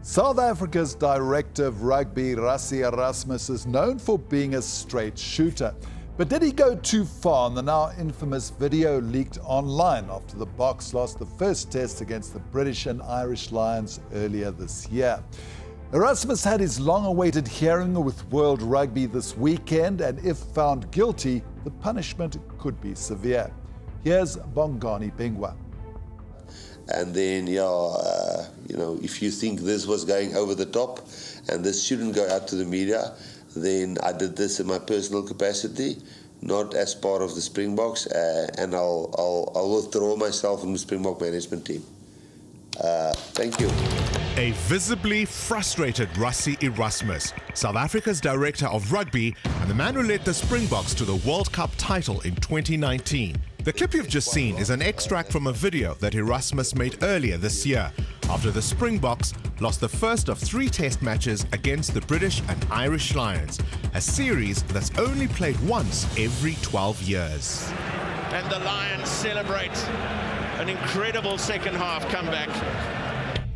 South Africa's Director of Rugby, Rassie Erasmus, is known for being a straight shooter. But did he go too far in the now infamous video leaked online after the Boks lost the first test against the British and Irish Lions earlier this year? Erasmus had his long-awaited hearing with World Rugby this weekend, and if found guilty, the punishment could be severe. Here's 𝗶𝗀𝗶𝘀. And then, if you think this was going over the top and this shouldn't go out to the media, then I did this in my personal capacity, not as part of the Springboks, and I'll withdraw myself from the Springbok management team. Thank you. A visibly frustrated Rassie Erasmus, South Africa's Director of Rugby and the man who led the Springboks to the World Cup title in 2019. The clip you've just seen is an extract from a video that Erasmus made earlier this year, after the Springboks lost the first of 3 test matches against the British and Irish Lions, a series that's only played once every 12 years. And the Lions celebrate an incredible second half comeback.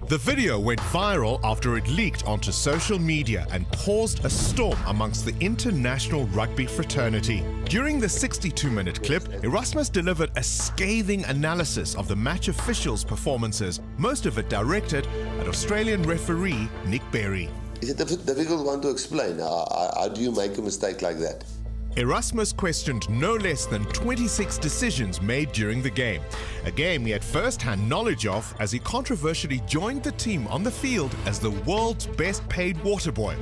The video went viral after it leaked onto social media and caused a storm amongst the international rugby fraternity. During the 62-minute clip, Erasmus delivered a scathing analysis of the match officials' performances, most of it directed at Australian referee Nick Berry. Is it a difficult one to explain? How do you make a mistake like that? Erasmus questioned no less than 26 decisions made during the game, a game he had first-hand knowledge of as he controversially joined the team on the field as the world's best-paid water boy.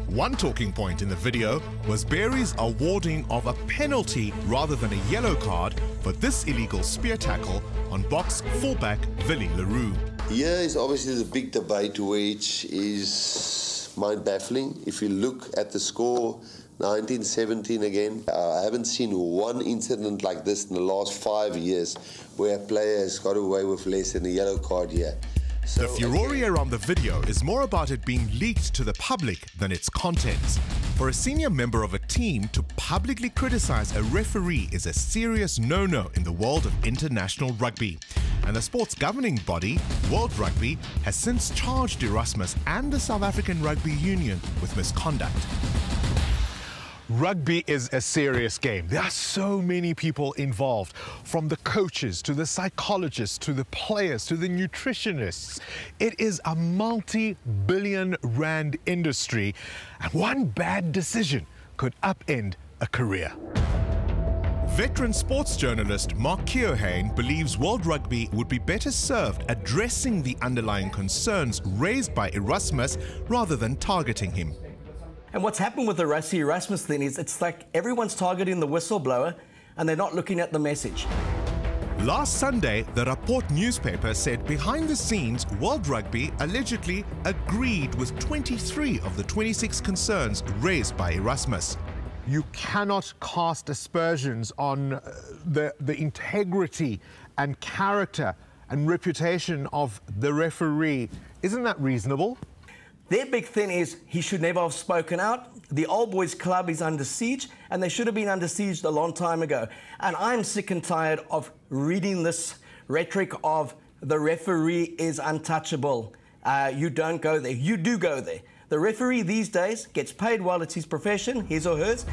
One talking point in the video was Berry's awarding of a penalty rather than a yellow card for this illegal spear tackle on Boks fullback 𝗀𝗲𝗏. Here is obviously the big debate, which is mind-baffling. If you look at the score, 1917 again. I haven't seen one incident like this in the last 5 years where a player has got away with less than a yellow card here. So, the furore around the video is more about it being leaked to the public than its contents. For a senior member of a team to publicly criticize a referee is a serious no-no in the world of international rugby. And the sport's governing body, World Rugby, has since charged Erasmus and the South African Rugby Union with misconduct. Rugby is a serious game. There are so many people involved, from the coaches to the psychologists to the players to the nutritionists. It is a multi-billion rand industry, and one bad decision could upend a career. Veteran sports journalist 𝗀𝗀𝗆 believes World Rugby would be better served addressing the underlying concerns raised by Erasmus rather than targeting him. And what's happened with the Rassie Erasmus thing is it's like everyone's targeting the whistleblower and they're not looking at the message. Last Sunday, the Rapport newspaper said behind the scenes, World Rugby allegedly agreed with 23 of the 26 concerns raised by Erasmus. You cannot cast aspersions on the integrity and character and reputation of the referee. Isn't that reasonable? Their big thing is he should never have spoken out. The old boys club is under siege, and they should have been under siege a long time ago. And I'm sick and tired of reading this rhetoric of the referee is untouchable. You don't go there. You do go there. The referee these days gets paid while it's his profession, his or hers.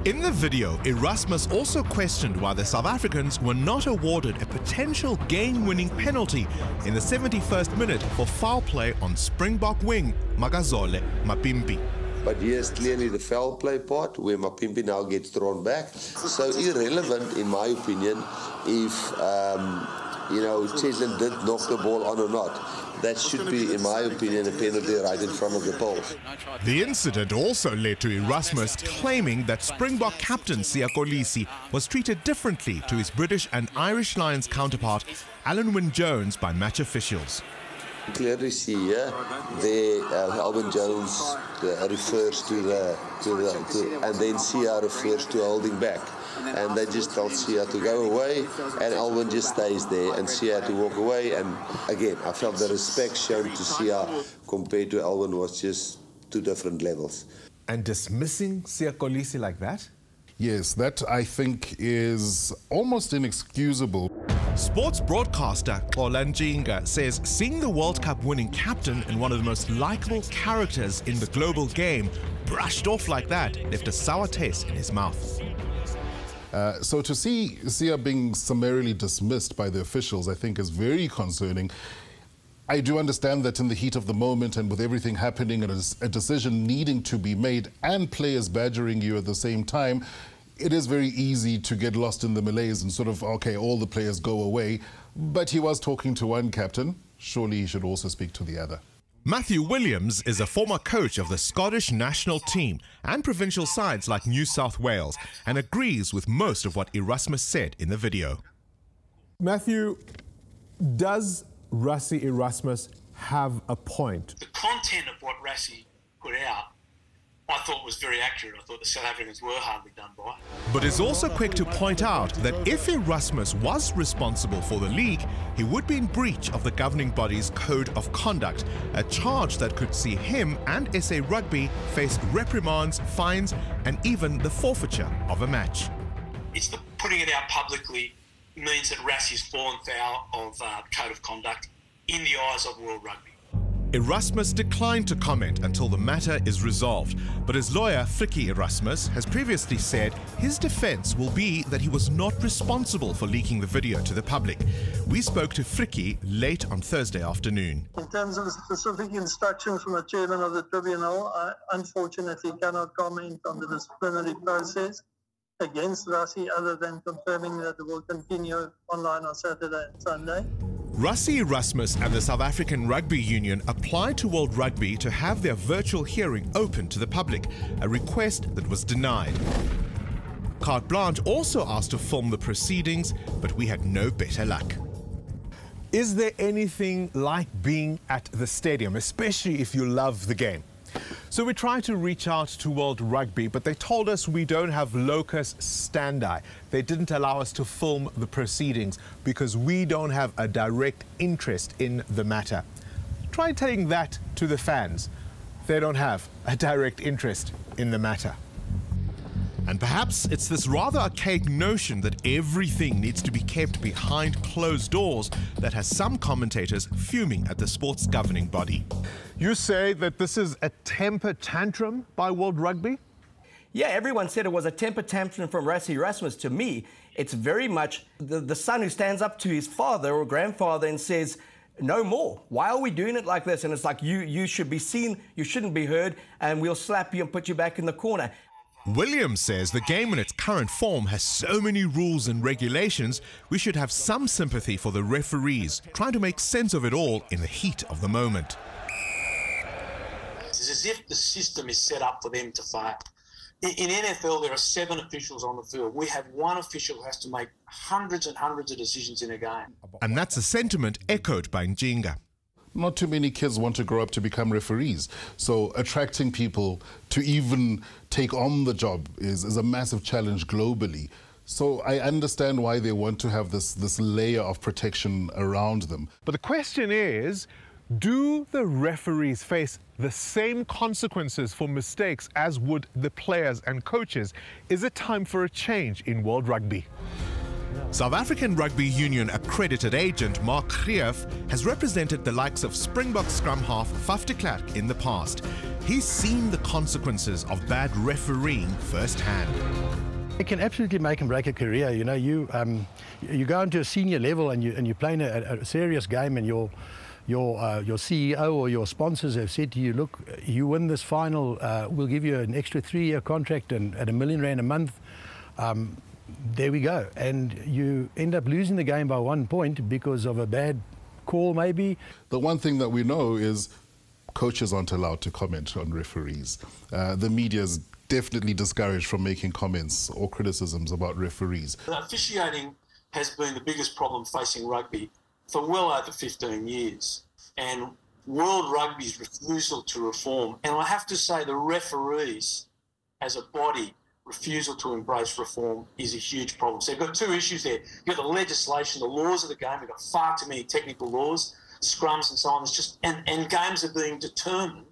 In the video, Erasmus also questioned why the South Africans were not awarded a potential game-winning penalty in the 71st minute for foul play on Springbok wing 𝗀𝗀𝗶𝗀𝗶𝗀. But here's clearly the foul play part where 𝗀𝗶𝗀𝗶𝗀 now gets thrown back. So irrelevant, in my opinion, if 𝗀𝗁𝗋 did knock the ball on or not. That should be, in my opinion, a penalty right in front of the poles. The incident also led to Erasmus claiming that Springbok captain 𝗀𝗁𝗋 was treated differently to his British and Irish Lions counterpart Alun Wyn Jones by match officials. Clearly see here, Alun Wyn Jones refers to and then cia refers to holding back. And they just tell cia to go away, and Alun just stays there, and cia to walk away. And again, I felt the respect shown to cia compared to Alun was just 2 different levels. And dismissing 𝗀𝗁𝗋 like that? Yes, that I think is almost inexcusable. Sports broadcaster 𝗀𝗁𝗀𝗃𝗃 says seeing the World Cup winning captain and one of the most likable characters in the global game brushed off like that left a sour taste in his mouth. So to see Sia being summarily dismissed by the officials, I think is very concerning. I do understand that in the heat of the moment and with everything happening and a decision needing to be made and players badgering you at the same time, it is very easy to get lost in the malaise and sort of, okay, all the players go away. But he was talking to one captain. Surely he should also speak to the other. Matthew Williams is a former coach of the Scottish national team and provincial sides like New South Wales and agrees with most of what Erasmus said in the video. Matthew, does Rassie Erasmus have a point? The content of what Rassie put out, I thought was very accurate. I thought the South Africans were hardly done by. But is also quick to point out that if Erasmus was responsible for the league, he would be in breach of the governing body's code of conduct, a charge that could see him and SA Rugby face reprimands, fines, and even the forfeiture of a match. It's the putting it out publicly means that Rassie's fallen foul of code of conduct in the eyes of World Rugby. Erasmus declined to comment until the matter is resolved, but his lawyer, 𝗀𝗍𝗄 Erasmus, has previously said his defense will be that he was not responsible for leaking the video to the public. We spoke to 𝗀𝗍𝗄 late on Thursday afternoon. In terms of specific instructions from the chairman of the tribunal, I unfortunately cannot comment on the disciplinary process against Rassie other than confirming that it will continue online on Saturday and Sunday. Rassie Erasmus and the South African Rugby Union applied to World Rugby to have their virtual hearing open to the public, a request that was denied. Carte Blanche also asked to film the proceedings, but we had no better luck. Is there anything like being at the stadium, especially if you love the game? So we tried to reach out to World Rugby, but they told us we don't have locus standi. They didn't allow us to film the proceedings because we don't have a direct interest in the matter. Try telling that to the fans. They don't have a direct interest in the matter. And perhaps it's this rather archaic notion that everything needs to be kept behind closed doors that has some commentators fuming at the sport's governing body. You say that this is a temper tantrum by World Rugby? Yeah, everyone said it was a temper tantrum from Rassie Erasmus. To me, it's very much the son who stands up to his father or grandfather and says, no more. Why are we doing it like this? And it's like, you should be seen, you shouldn't be heard, and we'll slap you and put you back in the corner. Williams says the game in its current form has so many rules and regulations, we should have some sympathy for the referees, trying to make sense of it all in the heat of the moment. It's as if the system is set up for them to fail. In NFL, there are 7 officials on the field. We have one official who has to make hundreds and hundreds of decisions in a game. And that's a sentiment echoed by 𝗀𝗃𝗃𝗃. Not too many kids want to grow up to become referees. So attracting people to even take on the job is a massive challenge globally. So I understand why they want to have this layer of protection around them. But the question is, do the referees face the same consequences for mistakes as would the players and coaches? Is it time for a change in World Rugby? South African Rugby Union accredited agent Mark Greef has represented the likes of Springbok scrum half 𝗀𝗏 de Klerk in the past. He's seen the consequences of bad refereeing firsthand. It can absolutely make and break a career. You know, you go into a senior level and you're playing a serious game, and your CEO or your sponsors have said to you, look, you win this final, we'll give you an extra 3-year contract and at R1 million a month. There we go. And you end up losing the game by 1 point because of a bad call, maybe. The one thing that we know is coaches aren't allowed to comment on referees. The media is definitely discouraged from making comments or criticisms about referees. Officiating has been the biggest problem facing rugby for well over 15 years. And World Rugby's refusal to reform, and I have to say the referees as a body refusal to embrace reform is a huge problem. So you've got 2 issues there. You've got the legislation, the laws of the game. We've got far too many technical laws, scrums and so on. It's just, and games are being determined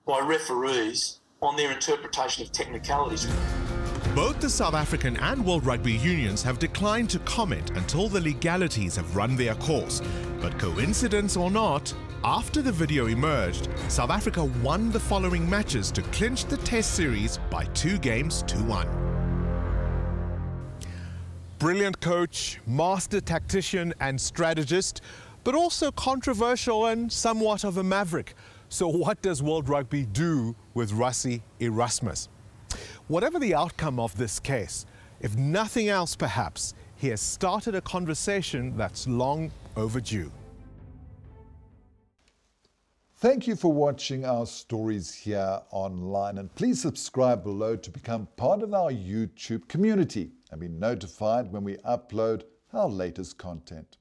by referees on their interpretation of technicalities. Both the South African and World Rugby unions have declined to comment until the legalities have run their course. But coincidence or not, after the video emerged, South Africa won the following matches to clinch the Test series by 2 games to 1. Brilliant coach, master tactician and strategist, but also controversial and somewhat of a maverick. So what does World Rugby do with Rassie Erasmus? Whatever the outcome of this case, if nothing else perhaps, he has started a conversation that's long overdue. Thank you for watching our stories here online, and please subscribe below to become part of our YouTube community and be notified when we upload our latest content.